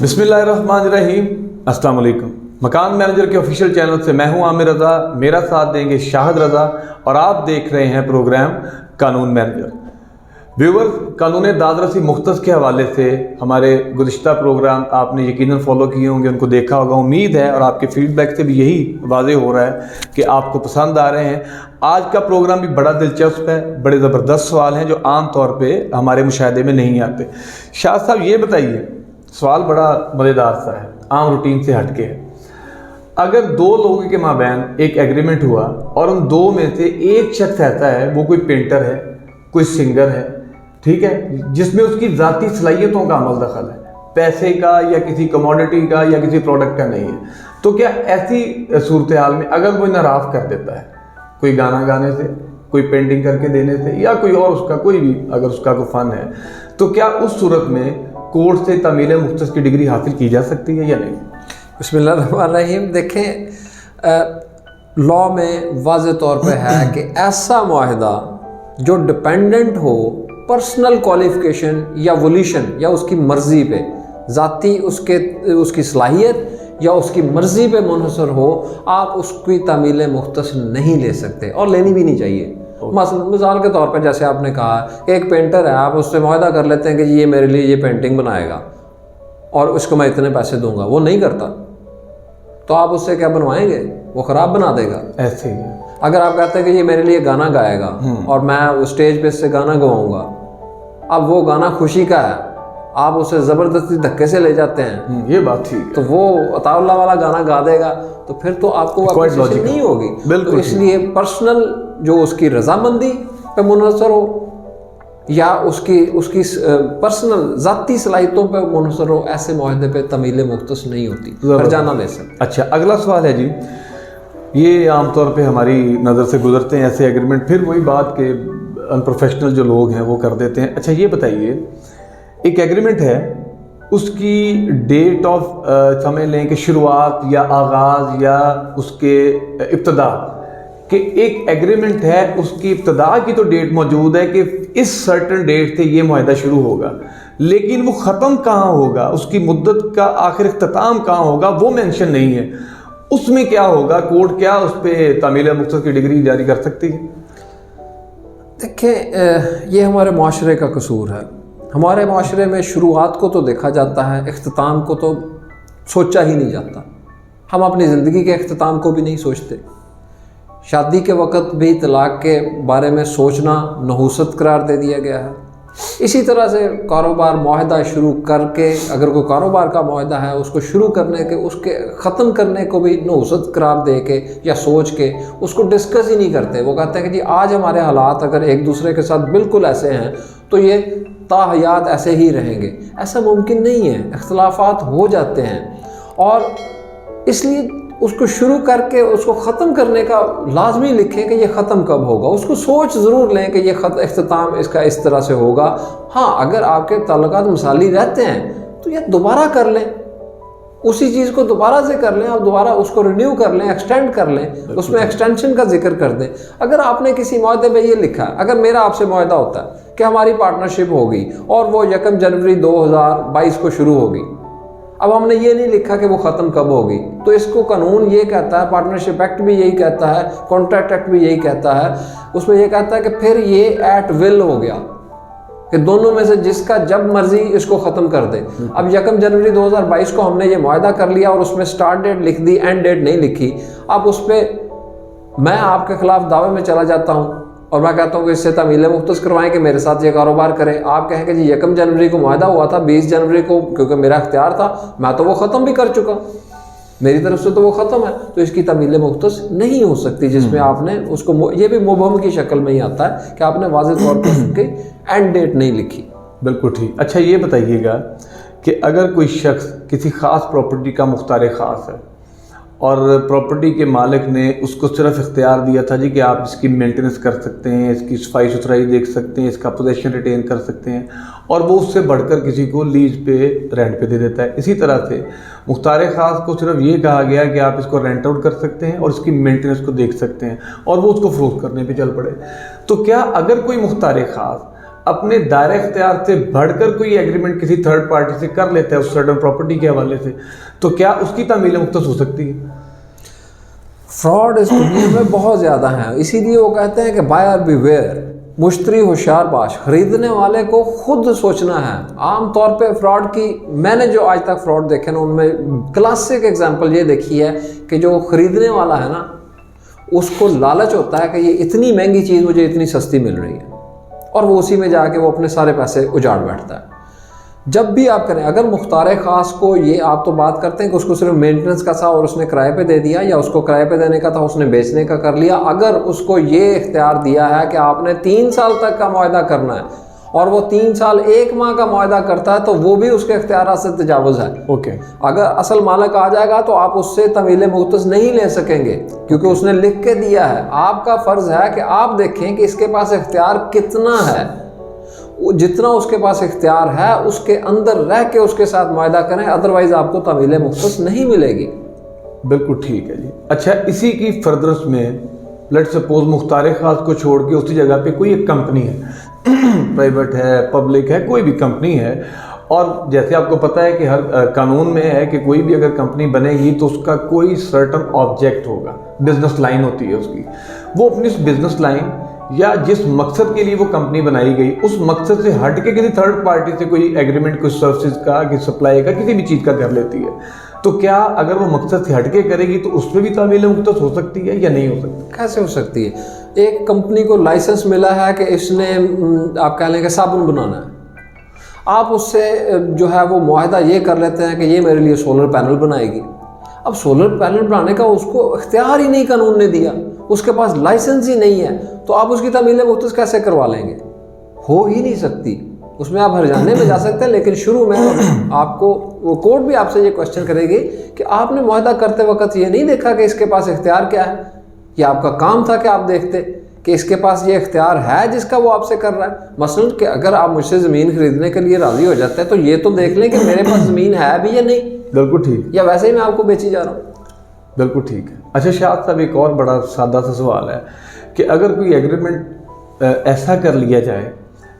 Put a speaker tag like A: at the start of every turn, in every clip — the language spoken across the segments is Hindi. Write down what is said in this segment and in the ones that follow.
A: बिस्मिल्लाहिर्रहमानिर्रहीम। अस्सलाम वालेकुम। मकान मैनेजर के ऑफिशियल चैनल से मैं हूं आमिर रज़ा, मेरा साथ देंगे शाहिद रज़ा और आप देख रहे हैं प्रोग्राम कानून मैनेजर। व्यूअर्स, कानून दादरसी मुख्तस के हवाले से हमारे गुज़िश्ता प्रोग्राम आपने यकीनन फॉलो किए होंगे, उनको देखा होगा। उम्मीद है और आपके फीडबैक से भी यही वाज़ेह हो रहा है कि आपको पसंद आ रहे हैं। आज का प्रोग्राम भी बड़ा दिलचस्प है, बड़े ज़बरदस्त सवाल हैं जो आम तौर पर हमारे मुशाहदे में नहीं आते। शाह साहब ये बताइए, सवाल बड़ा मज़ेदार सा है, आम रूटीन से हटके है। अगर दो लोगों के माबैन एक एग्रीमेंट हुआ और उन दो में से एक शख्स ऐसा है, वो कोई पेंटर है, कोई सिंगर है, ठीक है, जिसमें उसकी ज़ाती सलाहियतों का अमल दखल है, पैसे का या किसी कमोडिटी का या किसी प्रोडक्ट का नहीं है, तो क्या ऐसी सूरत हाल में अगर कोई नाराज़ कर देता है, कोई गाना गाने से, कोई पेंटिंग करके देने से, या कोई और उसका कोई भी अगर उसका कोई फ़न है, तो क्या उस सूरत में कोर्ट से तामील मुख्तस की डिग्री हासिल की जा सकती है या नहीं?
B: बिस्मिल्लाहिर्रहमानिर्रहीम। देखें, लॉ में वाज़े तौर पे है कि ऐसा मुआहदा जो डिपेंडेंट हो पर्सनल क्वालिफ़िकेशन या वोल्यूशन या उसकी मर्ज़ी पे, ज़ाती उसकी सलाहियत या उसकी मर्ज़ी पे मुनहसर हो, आप उसकी तामील मुख्तस नहीं ले सकते और लेनी भी नहीं चाहिए। मिसाल के तौर पर जैसे आपने कहा, एक पेंटर है, आप उससे मुआहदा कर लेते हैं कि ये मेरे लिए ये पेंटिंग बनाएगा और उसको मैं इतने पैसे दूंगा, वो नहीं करता, तो आप उससे क्या बनवाएंगे? वो ख़राब बना देगा।
A: ऐसे ही
B: अगर आप कहते हैं कि ये मेरे लिए गाना गाएगा और मैं स्टेज पे इससे गाना गवाऊंगा, अब वो गाना खुशी का है, आप उसे ज़बरदस्ती धक्के से ले जाते हैं,
A: ये बात ठीक है,
B: तो वो अताउल्लाह वाला गाना गा देगा, तो फिर तो आपको एप्रिसिएशन नहीं होगी।
A: बिल्कुल।
B: तो इसलिए पर्सनल जो उसकी रजामंदी पे मुनहसर हो या उसकी पर्सनल ज़ाती सलाहियतों पे मुनहसर हो, ऐसे मुआहदे पे तमील मुख्तस नहीं होती, हर्जाना ले सकते।
A: अच्छा, अगला सवाल है जी, ये आमतौर पे हमारी नज़र से गुजरते हैं ऐसे एग्रीमेंट, फिर वही बात के अनप्रोफेशनल जो लोग हैं वो कर देते हैं। अच्छा ये बताइए, एक एग्रीमेंट है, उसकी डेट ऑफ समझ लें कि शुरुआत या आगाज़ या उसके इब्तदा कि एक एग्रीमेंट है, उसकी इब्तदा की तो डेट मौजूद है कि इस सर्टन डेट से ये मुआहदा शुरू होगा, लेकिन वो ख़त्म कहाँ होगा, उसकी मुद्दत का आखिर इख्तिताम कहाँ होगा, वो मेंशन नहीं है। उसमें क्या होगा? कोर्ट क्या उस पर तामील मुख्तस की डिग्री जारी कर सकती है?
B: देखें, ये हमारे माशरे का कसूर है। हमारे माशरे में शुरुआत को तो देखा जाता है, इख्तिताम को तो सोचा ही नहीं जाता। हम अपनी ज़िंदगी के इख्तिताम को भी नहीं सोचते। शादी के वक़्त भी तलाक़ के बारे में सोचना नहूसत करार दे दिया गया है। इसी तरह से कारोबार मुआहदा शुरू करके, अगर कोई कारोबार का मुआहदा है, उसको शुरू करने के, उसके ख़त्म करने को भी नहूसत करार दे के या सोच के उसको डिस्कस ही नहीं करते। वो कहते हैं कि जी आज हमारे हालात अगर एक दूसरे के साथ बिल्कुल ऐसे हैं तो ये ताहयात ऐसे ही रहेंगे। ऐसा मुमकिन नहीं है, इख्तिलाफात हो जाते हैं, और इसलिए उसको शुरू करके उसको ख़त्म करने का लाजमी लिखें कि ये ख़त्म कब होगा। उसको सोच ज़रूर लें कि ये इख्तिताम इसका इस तरह से होगा। हाँ, अगर आपके ताल्लुकात मिसाली रहते हैं तो ये दोबारा कर लें, उसी चीज़ को दोबारा से कर लें, आप दोबारा उसको रिन्यू कर लें, एक्सटेंड कर लें, उसमें एक्सटेंशन का जिक्र कर दें। अगर आपने किसी मुआहदे में ये लिखा है, अगर मेरा आपसे मुआहदा होता है कि हमारी पार्टनरशिप होगी और वो 1 जनवरी 2022 को शुरू होगी, अब हमने ये नहीं लिखा कि वो ख़त्म कब होगी, तो इसको कानून ये कहता है, पार्टनरशिप एक्ट भी यही कहता है, कॉन्ट्रैक्ट एक्ट भी यही कहता है, उसमें ये कहता है कि फिर ये एट विल हो गया कि दोनों में से जिसका जब मर्जी इसको ख़त्म कर दे। अब 1 जनवरी 2022 को हमने ये मुआहदा कर लिया और उसमें स्टार्ट डेट लिख दी, एंड डेट नहीं लिखी। अब उस पर मैं आपके ख़िलाफ़ दावे में चला जाता हूँ और मैं कहता हूँ कि इससे तामील मुख्तस करवाएं कि मेरे साथ ये कारोबार करें। आप कहें कि जी 1 जनवरी को मुआहदा हुआ था, 20 जनवरी को क्योंकि मेरा इख्तियार था, मैं तो वो ख़त्म भी कर चुका, मेरी तरफ से तो वो ख़त्म है, तो इसकी तामील मुख्तस नहीं हो सकती, जिसमें आपने उसको, ये भी मुबहम की शक्ल में ही आता है कि आपने वाज़ेह तौर पर उसकी एंड डेट नहीं लिखी।
A: बिल्कुल ठीक। अच्छा ये बताइएगा कि अगर कोई शख्स किसी ख़ास प्रॉपर्टी का मुख्तार ख़ास है और प्रॉपर्टी के मालिक ने उसको सिर्फ इख्तियार दिया था जी कि आप इसकी मेंटेनेंस कर सकते हैं, इसकी सफाई सुथराई देख सकते हैं, इसका पोजेशन रिटेन कर सकते हैं, और वो उससे बढ़कर किसी को लीज पे, रेंट पे दे देता है। इसी तरह से मुख्तार ख़ास को सिर्फ ये कहा गया कि आप इसको रेंट आउट कर सकते हैं और इसकी मेंटेनेंस को देख सकते हैं, और वो उसको फरोख्त करने पे चल पड़े। तो क्या अगर कोई मुख्तार ख़ास अपने दायरे इख्तियार से बढ़कर कोई एग्रीमेंट किसी थर्ड पार्टी से कर लेता है उस सर्टन प्रॉपर्टी के हवाले से, तो क्या उसकी तामील मुख्तस हो सकती है?
B: फ्रॉड इस दुनिया में बहुत ज़्यादा है, इसीलिए वो कहते हैं कि बायर बिवेयर, मुश्तरी होशियार बाश। खरीदने वाले को खुद सोचना है। आम तौर पे फ्रॉड की मैंने जो आज तक फ्रॉड देखे ना, उनमें क्लासिक एग्जांपल ये देखी है कि जो खरीदने वाला है ना, उसको लालच होता है कि ये इतनी महंगी चीज़ मुझे इतनी सस्ती मिल रही है, और वो उसी में जाके वो अपने सारे पैसे उजाड़ बैठता है। जब भी आप करें, अगर मुख्तार ख़ास को ये आप तो बात करते हैं कि उसको सिर्फ मेंटेनेंस का था और उसने किराए पे दे दिया, या उसको किराए पे देने का था उसने बेचने का कर लिया। अगर उसको ये इख्तियार दिया है कि आपने 3 साल तक का मुआहदा करना है और वो 3 साल 1 माह का मुआहदा करता है, तो वो भी उसके इख्तियार से तजावुज़ है।
A: ओके।
B: अगर असल मालिक आ जाएगा तो आप उससे तवील मुख्तस नहीं ले सकेंगे, क्योंकि उसने लिख के दिया है। आपका फ़र्ज़ है कि आप देखें कि इसके पास इख्तियार कितना है, जितना उसके पास इख्तियार है उसके अंदर रह के उसके साथ मुआहदा करें, अदरवाइज़ आपको तवील मुख्तस नहीं मिलेगी।
A: बिल्कुल ठीक है जी। अच्छा, इसी की फर्दर्स में लेट सपोज मुख्तार ख़ास को छोड़ के उसी जगह पे कोई एक कंपनी है, प्राइवेट है, पब्लिक है, कोई भी कंपनी है, और जैसे आपको पता है कि हर कानून में है कि कोई भी अगर कंपनी बनेगी तो उसका कोई सर्टन ऑब्जेक्ट होगा, बिजनेस लाइन होती है उसकी। वो अपनी उस बिजनेस लाइन या जिस मकसद के लिए वो कंपनी बनाई गई, उस मकसद से हट के किसी थर्ड पार्टी से कोई एग्रीमेंट, कुछ सर्विसेज का, किसी सप्लाई का, किसी भी चीज़ का कर लेती है। तो क्या अगर वो मकसद से हटके करेगी तो उसमें भी तामील मुख्तस हो सकती है या नहीं हो सकती?
B: कैसे हो सकती है? एक कंपनी को लाइसेंस मिला है कि इसने आप कह लेंगे साबुन बनाना है, आप उससे जो है वो मुआहदा ये कर लेते हैं कि ये मेरे लिए सोलर पैनल बनाएगी। अब सोलर पैनल बनाने का उसको इख्तियार ही नहीं कानून ने दिया, उसके पास लाइसेंस ही नहीं है, तो आप उसकी तामील मुख्तस कैसे करवा लेंगे? हो ही नहीं सकती। उसमें आप हरजाने में जा सकते हैं, लेकिन शुरू में आपको वो कोर्ट भी आपसे ये क्वेश्चन करेगी कि आपने मुआहदा करते वक्त ये नहीं देखा कि इसके पास इख्तियार क्या है। ये आपका काम था कि आप देखते कि इसके पास ये इख्तियार है जिसका वो आपसे कर रहा है। मसलन कि अगर आप मुझसे ज़मीन खरीदने के लिए राज़ी हो जाते हैं तो ये तो देख लें कि मेरे पास ज़मीन है भी या नहीं।
A: बिल्कुल ठीक।
B: या वैसे ही मैं आपको बेची जा रहा हूँ।
A: बिल्कुल ठीक है। अच्छा शाद साहब, एक और बड़ा सादा सा सवाल है कि अगर कोई एग्रीमेंट ऐसा कर लिया जाए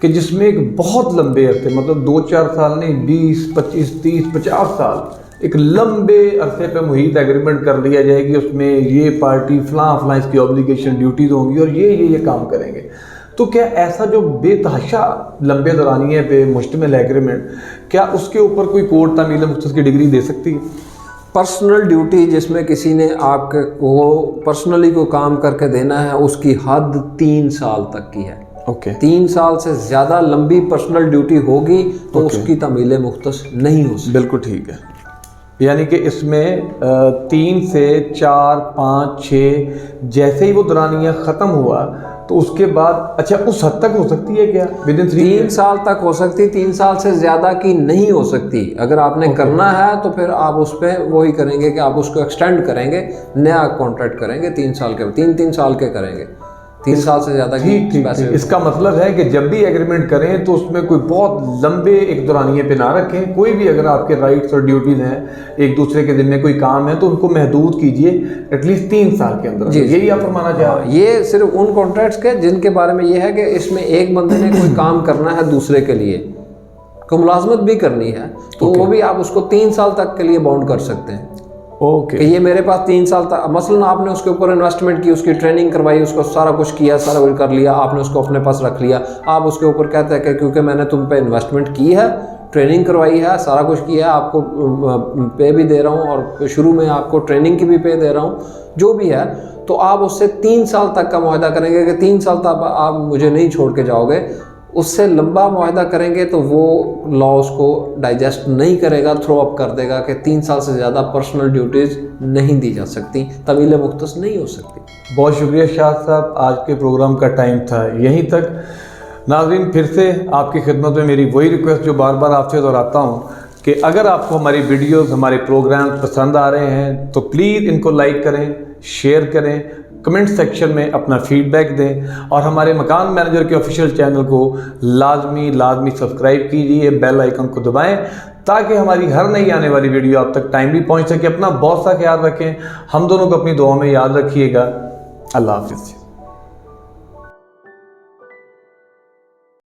A: कि जिसमें एक बहुत लंबे अरसे, मतलब 2-4 साल नहीं, 20, 25, 30, 50 साल एक लंबे अरसे पे मुहित एग्रीमेंट कर लिया जाए कि उसमें ये पार्टी फलां इसकी ऑब्लिगेशन ड्यूटीज होंगी और ये काम करेंगे, तो क्या ऐसा जो बेतहाशा लंबे दौरानिए पे मुश्तमिल एग्रीमेंट, क्या उसके ऊपर कोई कोर्ट तामील मुख्तस की डिग्री दे सकती है?
B: पर्सनल ड्यूटी जिसमें किसी ने आपके को पर्सनली को काम करके देना है, उसकी हद 3 साल तक की है।
A: ओके।
B: 3 साल से ज़्यादा लंबी पर्सनल ड्यूटी होगी तो उसकी तामील मुख्तस नहीं हो सकती।
A: बिल्कुल ठीक है। यानी कि इसमें 3 से 4, 5, 6 जैसे ही वो दौरानिया ख़त्म हुआ तो उसके बाद, अच्छा उस हद तक हो सकती है क्या? विदिन
B: 3 साल तक हो सकती, 3 साल से ज़्यादा की नहीं हो सकती। अगर आपने करना है तो फिर आप उस पर वही करेंगे कि आप उसको एक्सटेंड करेंगे, नया कॉन्ट्रैक्ट करेंगे 3 साल के, 3-3 साल के करेंगे। 3 साल से ज़्यादा की पैसे।
A: इसका मतलब है कि जब भी एग्रीमेंट करें तो उसमें कोई बहुत लंबे एक दौरानिए पे ना रखें। कोई भी अगर आपके राइट्स और ड्यूटीज़ हैं, एक दूसरे के जिम्मे कोई काम है, तो उनको महदूद कीजिए एटलीस्ट 3 साल के अंदर। यही आप फरमाना चाह रहे हैं?
B: ये सिर्फ उन कॉन्ट्रैक्ट्स के जिनके बारे में ये है कि इसमें एक बंदे ने कोई काम करना है दूसरे के लिए, को मुलाजमत भी करनी है, तो वो भी आप उसको 3 साल तक के लिए बाउंड कर सकते हैं।
A: ओके।
B: कि ये मेरे पास 3 साल तक, मसलन आपने उसके ऊपर इन्वेस्टमेंट की, उसकी ट्रेनिंग करवाई, उसको सारा कुछ किया, सारा कुछ कर लिया, आपने उसको अपने पास रख लिया। आप उसके ऊपर कहते हैं कि क्योंकि मैंने तुम पे इन्वेस्टमेंट की है, ट्रेनिंग करवाई है, सारा कुछ किया है, आपको पे भी दे रहा हूँ और शुरू में आपको ट्रेनिंग की भी पे दे रहा हूँ, जो भी है, तो आप उससे 3 साल तक का मुआहदा करेंगे कि 3 साल तक आप मुझे नहीं छोड़ के जाओगे। उससे लंबा मुआहदा करेंगे तो वो लॉ उसको डाइजेस्ट नहीं करेगा, थ्रो अप कर देगा कि 3 साल से ज़्यादा पर्सनल ड्यूटीज़ नहीं दी जा सकती, तवील मुख्तस नहीं हो सकती।
A: बहुत शुक्रिया शाद साहब, आज के प्रोग्राम का टाइम था यहीं तक। नाज़रीन, फिर से आपकी खिदमत में मेरी वही रिक्वेस्ट जो बार बार आपसे दोहराता हूँ कि अगर आपको हमारी वीडियोज़, हमारे प्रोग्राम पसंद आ रहे हैं तो प्लीज़ इनको लाइक करें, शेयर करें, कमेंट सेक्शन में अपना फीडबैक दें और हमारे मकान मैनेजर के ऑफिशियल चैनल को लाजमी सब्सक्राइब कीजिए, बेल आइकन को दबाएं ताकि हमारी हर नई आने वाली वीडियो आप तक टाइमली पहुंच सके। अपना बहुत सा ख्याल रखें, हम दोनों को अपनी दुआ में याद रखिएगा। अल्लाह हाफिज़।